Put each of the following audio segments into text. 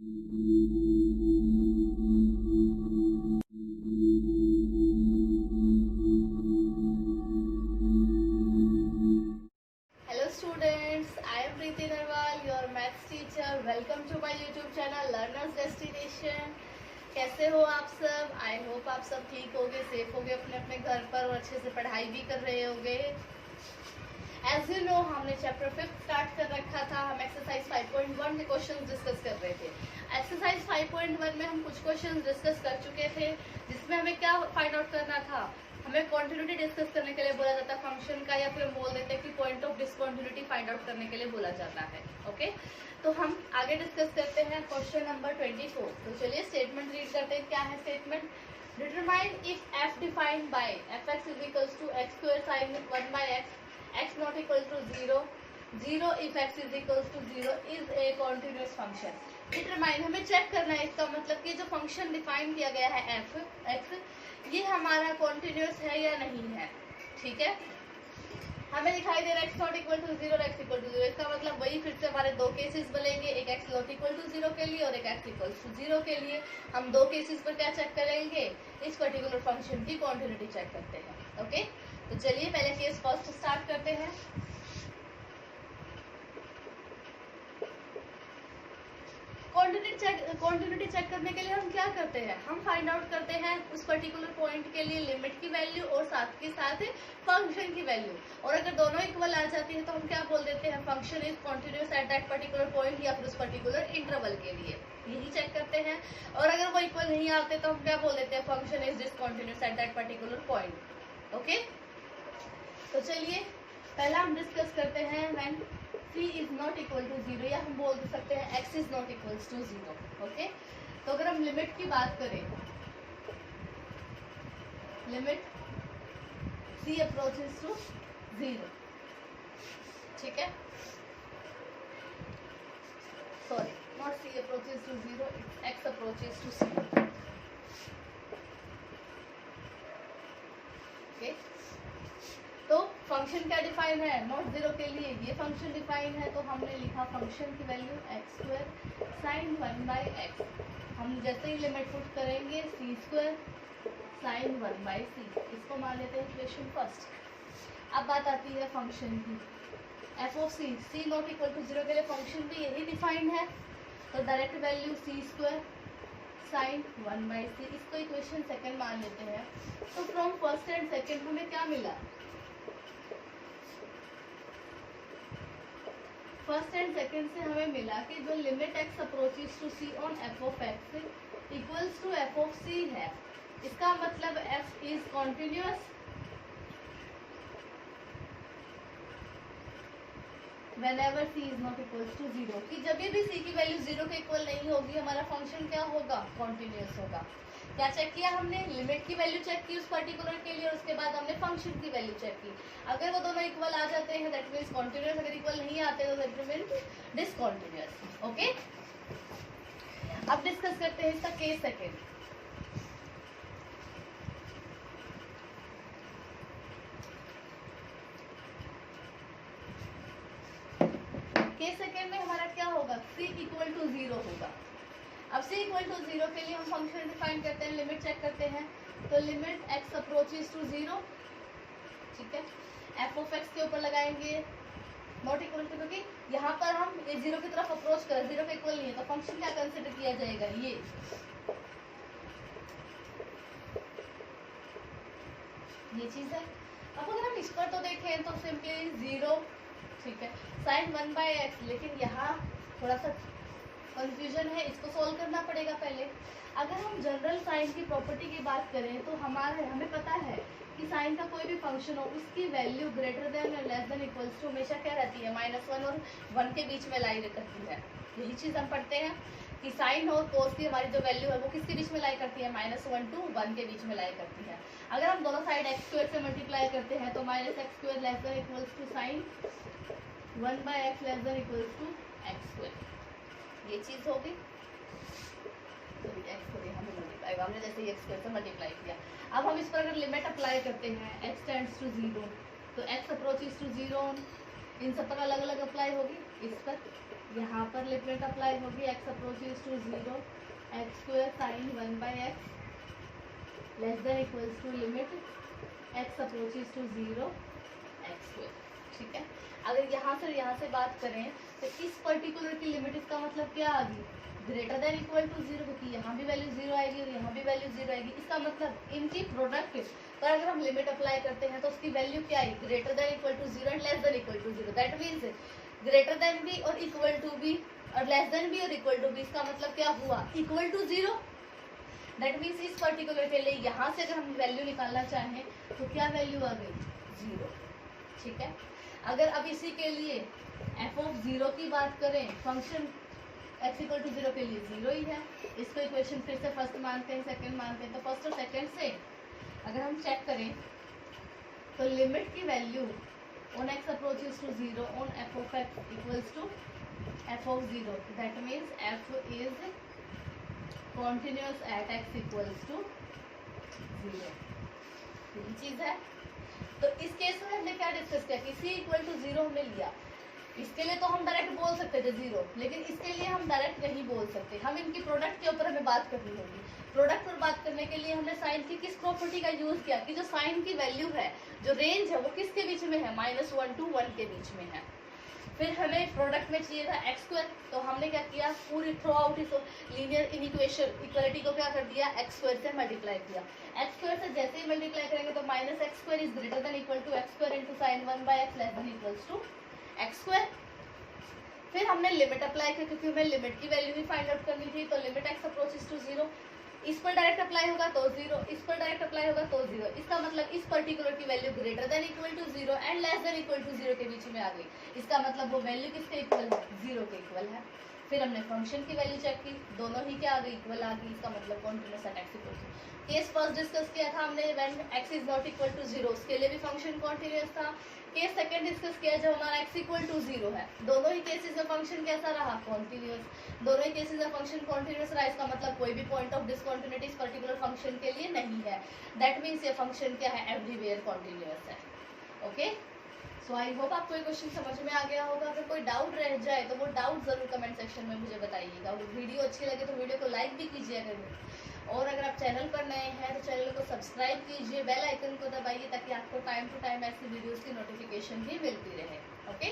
Hello students, I am Preeti Narwal, your maths teacher. Welcome to my YouTube channel Learners Destination. कैसे हो आप सब? I hope आप सब ठीक होगे, सेफ होगे अपने अपने घर पर और अच्छे से पढ़ाई भी कर रहे होगे। एज यू नो, हमने चैप्टर 5 स्टार्ट कर रखा था। हम एक्सरसाइज 5.1 के क्वेश्चंस डिस्कस कर रहे थे। एक्सरसाइज 5.1 में हम कुछ क्वेश्चंस डिस्कस कर चुके थे, जिसमें हमें क्या फाइंड आउट करना था। हमें कॉन्टिन्यूटी डिस्कस करने के लिए बोला जाता है फंक्शन का, या फिर हम बोल देते हैं कि point of discontinuity find out करने के लिए बोला जाता है। ओके, तो हम आगे डिस्कस करते हैं क्वेश्चन नंबर 24। तो चलिए स्टेटमेंट रीड करते हैं। क्या है statement? Determine if f defined by f x is equals to x square sine 1 by x, x not equal to 0, 0 if x is equals to 0 is a continuous function. Determine हमें check करना है, इसका मतलब कि जो function define किया गया है एफ एक्स, ये हमारा कॉन्टिन्यूअस है या नहीं है। ठीक है, हमें दिखाई दे रहा है एक्स नॉट इक्वल टू 0 और एक्स इक्वल टू 0। इसका मतलब वही फिर से हमारे दो केसेस बनेंगे, एक एक्स नॉट इक्वल टू 0 के लिए और एक एक्स इक्वल टू 0 के लिए। हम दो केसेस पर क्या चेक करेंगे? इस पर्टिकुलर फंक्शन की कॉन्टिन्यूटी चेक करते हैं। ओके, तो चलिए पहले केस फर्स्ट स्टार्ट करते हैं। क्वांटिटी चेक करने के लिए हम क्या करते हैं? हम फाइंड आउट करते हैं उस पर्टिकुलर पॉइंट के लिए लिमिट की वैल्यू और साथ के साथ फंक्शन की वैल्यू। और अगर दोनों इक्वल आ जाती है तो हम क्या बोल देते हैं? Function is continuous eight that particular point, या फिर उस पर्टिकुलर इंटरवल के लिए। यही चेक करते हैं। और अगर वो इक्वल नहीं आते तो हम क्या बोल देते हैं? Function is discontinuous at that particular point. Okay, तो चलिए पहला हम डिस्कस करते हैं when c is not equal to 0, या हम बोल सकते हैं x is not equal to 0। Okay, तो अगर हम लिमिट की बात करें, लिमिट c अप्रोचेस टू 0, ठीक है, sorry not c approaches to 0, x approaches to 0। Okay, तो फंक्शन क्या डिफाइन है? नॉट 0 के लिए ये फंक्शन डिफाइन है, तो हमने लिखा फंक्शन की value x square sine 1 by x. हम जैसे ही लिमिट पुट करेंगे सी स्क्वायर साइन 1 बाई सी, इसको मान लेते हैं इक्वेशन फर्स्ट। अब बात आती है फंक्शन की, F of C, C not equal to 0 के लिए फंक्शन भी यही डिफाइंड है, तो direct value C square sine 1 by C, इसको इक्वेशन सेकंड मान लेते हैं। तो फ्रॉम फर्स्ट एंड सेकंड हमें क्या मिला? फर्स्ट एंड सेकंड से हमें मिला कि जो limit x approaches to c on f of x equals to f of c है, इसका मतलब f is continuous whenever c is not equals to 0, कि जब भी c की वैल्यू 0 के इक्वल नहीं होगी हमारा फंक्शन क्या होगा? कॉन्टिन्यूअस होगा। क्या चेक किया हमने? लिमिट की वैल्यू चेक की उस पर्टिकुलर के लिए, और उसके बाद हमने फंक्शन की वैल्यू चेक की। अगर वो दोनों इक्वल आ जाते हैं दैट मीन्स कॉन्टिन्यूअस, अगर इक्वल नहीं आते तो दैट मीन्स डिसकॉन्टिन्यूअस। ओके, अब डिस्कस करते हैं इसका केस सेकेंड। केस सेकेंड में हमारा क्या होगा? c इक्वल टू 0 होगा। अब c इक्वल टू 0 के लिए हम फंक्शन डिफाइन करते हैं, लिमिट चेक करते हैं। तो लिमिट x अप्रोचेस टू 0, ठीक है, f ऑफ x के ऊपर लगाएंगे नॉट इक्वल टू, क्योंकि यहाँ पर हम ये 0 की तरफ अप्रोच कर, 0 के इक्वल नहीं है, तो फंक्शन क्या कंसिडर किया जाएगा? ये चीज है। अब अगर हम इस पर तो देखें तो सिंपली 0, ठीक है, साइन 1 बाई एक्स, लेकिन यहाँ थोड़ा सा कंफ्यूजन है, इसको सोल्व करना पड़ेगा पहले। अगर हम जनरल साइन की प्रॉपर्टी की बात करें तो हमें पता है कि साइन का कोई भी फंक्शन हो उसकी वैल्यू ग्रेटर देन और लेस देन इक्वल्स टू हमेशा क्या रहती है? -1 और 1 के बीच में लाई करती है। यही चीज़ हम पढ़ते हैं कि साइन और कोस की हमारी जो वैल्यू है वो किसके बीच में लाई करती है? -1 to 1 के बीच में लाई करती है। अगर हम दोनों साइड एक्स स्क्वायर से मल्टीप्लाई करते हैं तो -x square less than equals to sine 1 by x less than equals to x square, ये चीज़ होगी। तो एक्स को हमने मल्टीप्लाई, हमने जैसे एक्स स्क्वायर से मल्टीप्लाई किया। अब हम इस पर अगर लिमिट अप्लाई करते हैं x टेंड्स टू 0, तो x अप्रोचेस टू 0, इन सब पर अलग अलग अप्लाई होगी, इस पर यहाँ पर लिमिट अप्लाई होगी x approaches to 0 x square sine 1/x less than equals to limit x approaches to 0 x square. ठीक है, अगर यहाँ से बात करें तो इस पर्टिकुलर की लिमिट, इसका मतलब क्या आ गई, ग्रेटर देन इक्वल टू 0, क्योंकि यहाँ भी वैल्यू 0 आएगी और यहाँ भी वैल्यू 0 आएगी। इसका मतलब इनकी प्रोडक्ट पर अगर हम लिमिट अप्लाई करते हैं तो उसकी वैल्यू क्या आई, greater than equal to 0 and less than equal to 0। That means greater than भी और इक्वल टू भी और लेस देन भी और इक्वल टू भी, इसका मतलब क्या हुआ, इक्वल टू 0। दैट मीन्स इस पर्टिकुलर के लिए यहाँ से अगर हम वैल्यू निकालना चाहें तो क्या वैल्यू आ गई, 0। ठीक है, अगर अब इसी के लिए एफ ऑफ 0 की बात करें, फंक्शन x इक्वल टू 0 के लिए 0 ही है। इसको इक्वेशन फिर से फर्स्ट मानते हैं, सेकंड मानते हैं, तो फर्स्ट और सेकंड से अगर हम चेक करें तो लिमिट की value on x approaches to 0 on f of x equals to f of 0। That means f is continuous at x equals to 0। यही चीज है। तो इस केस में हमने क्या डिस्कस किया कि c इक्वल टू 0 हमने लिया। इसके लिए तो हम डायरेक्ट बोल सकते थे 0, लेकिन इसके लिए हम डायरेक्ट नहीं बोल सकते, हम इनकी प्रोडक्ट के ऊपर हमें बात करनी होगी। प्रोडक्ट पर बात करने के लिए हमने साइन की किस प्रॉपर्टी का यूज किया कि जो साइन की वैल्यू है, जो रेंज है, वो किसके बीच में है, -1 to 1 के बीच में है। फिर हमें प्रोडक्ट में चाहिए था x स्क्वायर, तो हमने क्या किया, पूरी थ्रू आउट इस लीनियर इनइक्वेशन इक्वलिटी को क्या कर दिया, x स्क्वायर से मल्टीप्लाई किया। x स्क्वायर से जैसे ही मल्टीप्लाई करेंगे तो -x square is greater than equal to x square into sin 1/x less than equals to x square. फिर हमने लिमिट अप्लाई किया, क्योंकि हमें लिमिट की वैल्यू भी फाइंड आउट करनी थी। तो लिमिट x अप्रोचेस टू 0, इस पर डायरेक्ट अप्लाई होगा तो 0, इस पर डायरेक्ट अप्लाई होगा तो 0। इसका मतलब इस पर्टिकुलर की value greater than equal to 0 and less than equal to 0 के बीच में आ गई। इसका मतलब वो वैल्यू किसके इक्वल है, 0 के इक्वल है। फिर हमने फंक्शन की वैल्यू चेक की, दोनों ही क्या आ गई, इक्वल आ गई। इसका मतलब continuous at x equal to. Case first discuss किया था हमने when x is not equal to 0, उसके लिए भी फंक्शन कॉन्टिन्यूअस था। केस सेकंड डिस्कस किया जब हमारा x इक्वल टू 0 है। दोनों ही केसेस में फंक्शन कैसा रहा, कॉन्टिन्यूअस। दोनों ही केसेस में फंक्शन कॉन्टिन्यूअस रहा। इसका मतलब कोई भी पॉइंट ऑफ डिसकंटिन्यूटी इस पर्टिकुलर फंक्शन के लिए नहीं है। दैट मीन्स ये फंक्शन क्या है, एवरीवेयर कॉन्टिन्यूअस है। ओके, सो आई होप आपको ये क्वेश्चन समझ में आ गया होगा। अगर कोई डाउट रह जाए तो वो डाउट जरूर कमेंट सेक्शन में मुझे बताइएगा। वीडियो अच्छी लगे तो वीडियो को लाइक भी कीजिएगा, और अगर आप चैनल पर नए हैं तो चैनल को सब्सक्राइब कीजिए, बेल आइकन को दबाइए, ताकि आपको टाइम टू टाइम ऐसी वीडियोस की नोटिफिकेशन भी मिलती रहे। ओके,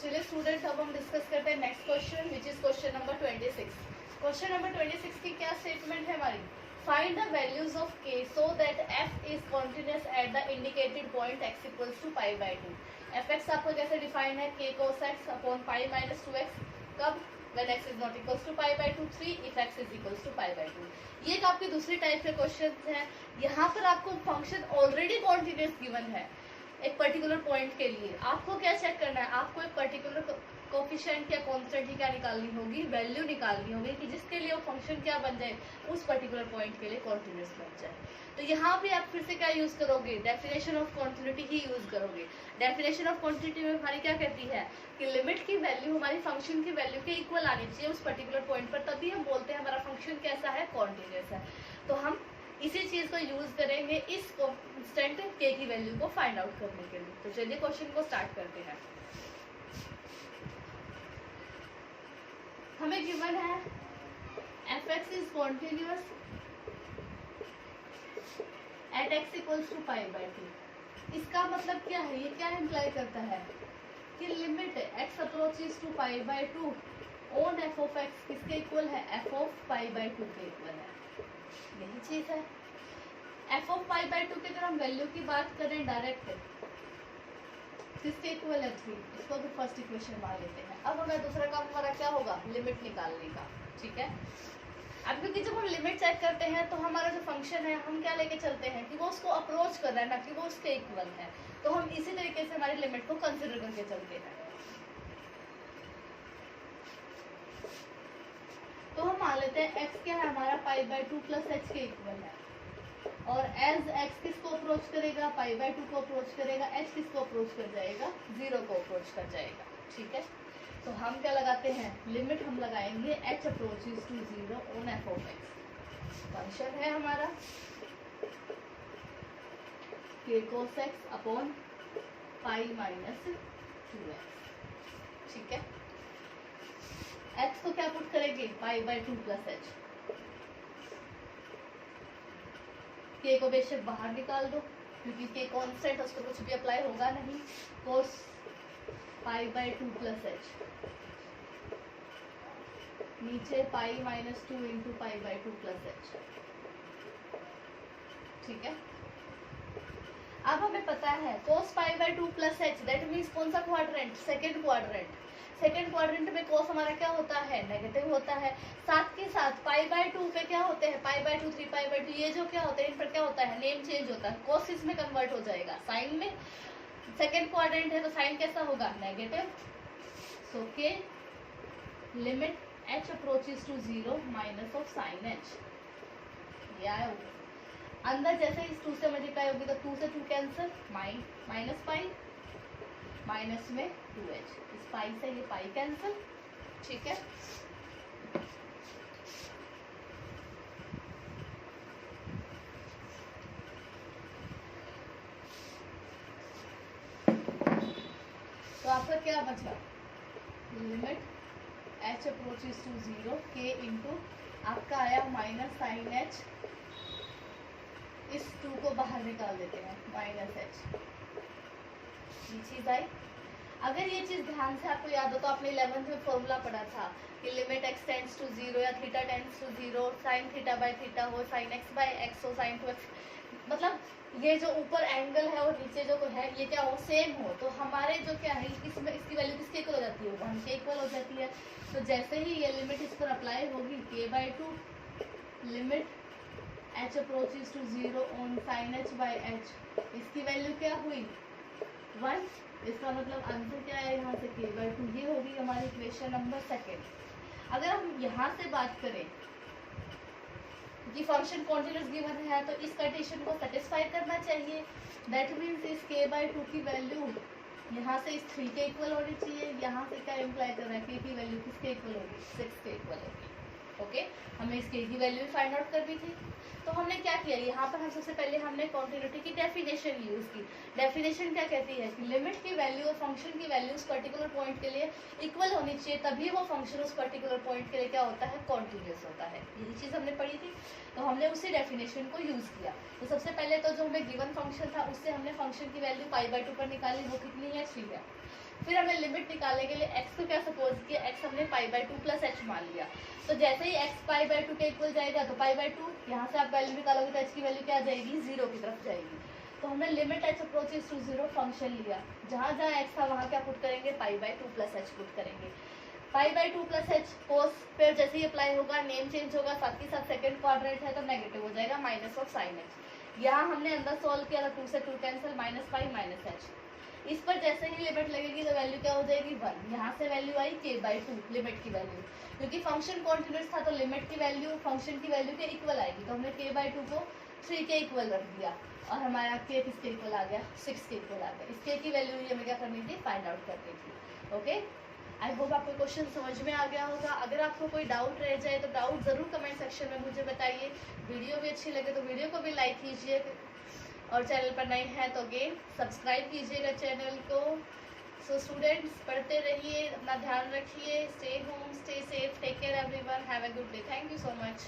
चलिए स्टूडेंट, अब हम डिस्कस करते हैं next question, which is question number 26। Question number 26 की क्या स्टेटमेंट है हमारी, find the values of k so that f is continuous at the indicated point x equals to π/2। fx आपको कैसे डिफाइन है, k cos x upon π - 2x, कब, when x is not equals to π/2, 3 if x is equals to π/2। ये एक आपकी दूसरी type के question है। यहाँ पर आपको फंक्शन ऑलरेडी कॉन्टिन्यूअस गिवन है एक पर्टिकुलर पॉइंट के लिए। आपको क्या चेक करना है, आपको एक पर्टिकुलर कोफिशिएंट या कांस्टेंट ही क्या निकालनी होगी, वैल्यू निकालनी होगी कि जिसके लिए वो फंक्शन क्या बन जाए, उस पर्टिकुलर पॉइंट के लिए कॉन्टिन्यूअस बन जाए। तो यहाँ पे आप फिर से क्या यूज करोगे, definition of continuity he use करोगे। डेफिनेशन ऑफ कॉन्टिन्यूटी में हमारी क्या कहती है कि लिमिट की वैल्यू हमारी फंक्शन की वैल्यू के इक्वल आनी चाहिए उस पर्टिकुलर पॉइंट पर, तभी हम बोलते हैं हमारा फंक्शन कैसा है, कॉन्टिन्यूअस है। तो हम इसी चीज को यूज करेंगे इस कांस्टेंट k की वैल्यू को फाइंड आउट करने के लिए। तो चलिए क्वेश्चन को स्टार्ट करते हैं। हमें गिवन है fx is continuous at x equals to π/2। इसका मतलब क्या है, ये क्या इम्प्लाई करता है कि limit x approaches to π/2 on f of x किसके इक्वल है, f ऑफ π/2 के इक्वल है। यही चीज है। f ऑफ π/2 की अगर हम वैल्यू की बात करें डायरेक्ट, किसके इक्वल है, 3। इसको भी फर्स्ट इक्वेशन मान लेते हैं। अब हमें दूसरा काम हमारा क्या होगा, लिमिट निकालने का। ठीक है, अब क्योंकि जब हम लिमिट चेक करते हैं तो हमारा जो फंक्शन है हम क्या लेके चलते हैं कि वो उसको अप्रोच कर रहा है, ना कि वो उसके इक्वल है। तो हम इसी तरीके से हमारी लिमिट को कंसिडर करके चलते हैं। तो हम मान लेते हैं x क्या है हमारा, π/2 प्लस h के इक्वल है। और एज x किसको अप्रोच करेगा, π/2 को अप्रोच करेगा, h किसको अप्रोच कर जाएगा, 0 को अप्रोच कर जाएगा। ठीक है, तो हम क्या लगाते हैं, लिमिट हम लगाएंगे h approaches to 0 on f of x। Function है हमारा k cos x upon π - 2x। ठीक है। x को क्या पुट करेंगे, π/2 प्लस h। k को बेशक बाहर निकाल दो क्योंकि k कांस्टेंट है, उसको कुछ भी अप्लाई होगा नहीं। cos π/2 प्लस h, नीचे π-2 इंटू π/2 प्लस h। ठीक है। अब हमें पता है cos π/2 plus h, that means कौन सा quadrant, second quadrant. Second quadrant में cos हमारा क्या होता है, नेगेटिव होता है। साथ के साथ π/2 पे क्या होते हैं, π/2 3π/2, ये जो क्या होते हैं, इन पर क्या होता है, नेम चेंज होता है। cos इसमें कन्वर्ट हो जाएगा साइन में। सेकेंड क्वाड्रेंट है तो साइन कैसा होगा, negative. So k limit h approaches to 0 minus of sine h। ये आया होगा अंदर, जैसे इस 2 से मल्टीप्लाई होगी तो 2 से 2 कैंसिल, माइनस पाई, माइनस में 2h, इस पाई से ये पाई कैंसिल। ठीक है। तो आपका क्या बचा, limit h approaches to 0 k into आपका आया माइनस साइन h, इस 2 को बाहर निकाल देते हैं, माइनस h। ये चीज आई। अगर ये चीज ध्यान से आपको याद हो तो आपने 11th में फॉर्मूला पढ़ा था कि लिमिट x टेंड्स टू 0 या theta tends to 0, sine theta by theta हो, साइन x बाय x हो, साइन 2x, मतलब ये जो ऊपर एंगल है और नीचे जो है ये क्या हो, सेम हो। तो हमारे जो क्या है, इसमें इसकी वैल्यू किसके इक्वल हो जाती है, 1 के इक्वल हो जाती है। तो जैसे ही ये लिमिट इस पर अप्लाई होगी, k/2 limit h approaches to 0 on sine h by h, इसकी वैल्यू क्या हुई, 1। इसका मतलब आंसर क्या है यहाँ से, k/2। ये होगी हमारी इक्वेशन नंबर सेकेंड। अगर हम यहाँ से बात करें कि फंक्शन कॉन्टिन्यूस गिवन है तो इस कंडीशन को सेटिस्फाई करना चाहिए। दैट मीन्स इस k/2 की वैल्यू यहाँ से इस 3 के इक्वल होनी चाहिए। यहाँ से क्या इम्प्लाई कर रहा है, k की वैल्यू किसके इक्वल होगी, 6 के इक्वल होगी। ओके, हमें इस k की वैल्यू फाइंड आउट करनी थी। तो हमने क्या किया, यहाँ पर हम सबसे पहले हमने कॉन्टिन्यूटी की डेफिनेशन यूज की। डेफिनेशन क्या कहती है कि लिमिट की वैल्यू और फंक्शन की वैल्यू उस पर्टिकुलर पॉइंट के लिए इक्वल होनी चाहिए, तभी वो फंक्शन उस पर्टिकुलर पॉइंट के लिए क्या होता है, कॉन्टिन्यूस होता है। यही चीज़ हमने पढ़ी थी, तो हमने उसी डेफिनेशन को यूज किया। तो सबसे पहले तो जो हमें गिवन फंक्शन था उससे हमने फंक्शन की वैल्यू π/2 पर निकाली, वो कितनी है, 3 है। फिर हमें लिमिट निकालने के लिए x को क्या सपोज किया, x हमने π/2 प्लस h मान लिया। तो जैसे ही x π/2 के इक्वल जाएगा तो π/2, यहाँ से आप वैल्यू निकालोगे तो h की वैल्यू क्या जाएगी, 0 की तरफ जाएगी। तो हमने limit h approaches to 0 function लिया, जहाँ जहाँ x था वहाँ क्या पुट करेंगे, π/2 प्लस h पुट करेंगे। π/2 प्लस h कोस, फिर जैसे ही अप्लाई होगा नेम चेंज होगा, साथ ही साथ सेकंड क्वाड्रेंट है तो नेगेटिव हो जाएगा, माइनस ऑफ साइन h। यहाँ हमने अंदर सॉल्व किया था, 2 से 2 cancel, minus pi minus h। इस पर जैसे ही लिमिट लगेगी तो वैल्यू क्या हो जाएगी, 1। यहाँ से वैल्यू आई k/2 लिमिट की वैल्यू, क्योंकि फंक्शन कॉन्टिन्यूस था तो लिमिट की वैल्यू फंक्शन की वैल्यू के इक्वल आएगी। तो हमने k/2 को 3 के इक्वल रख दिया और हमारा k किसके इक्वल आ गया, 6 के इक्वल आ गया। इस k की वैल्यू हमें क्या करनी थी, फाइंड आउट करनी थी। ओके, आई होप आपको क्वेश्चन समझ में आ गया होगा। अगर आपको कोई डाउट रह जाए तो डाउट ज़रूर कमेंट सेक्शन में मुझे बताइए। वीडियो भी अच्छी लगे तो वीडियो को भी लाइक कीजिए, और चैनल पर नए हैं तो अगेन सब्सक्राइब कीजिएगा चैनल को। सो स्टूडेंट्स, पढ़ते रहिए, अपना ध्यान रखिए, stay home, stay safe, take care everyone, have a good day, thank you so much.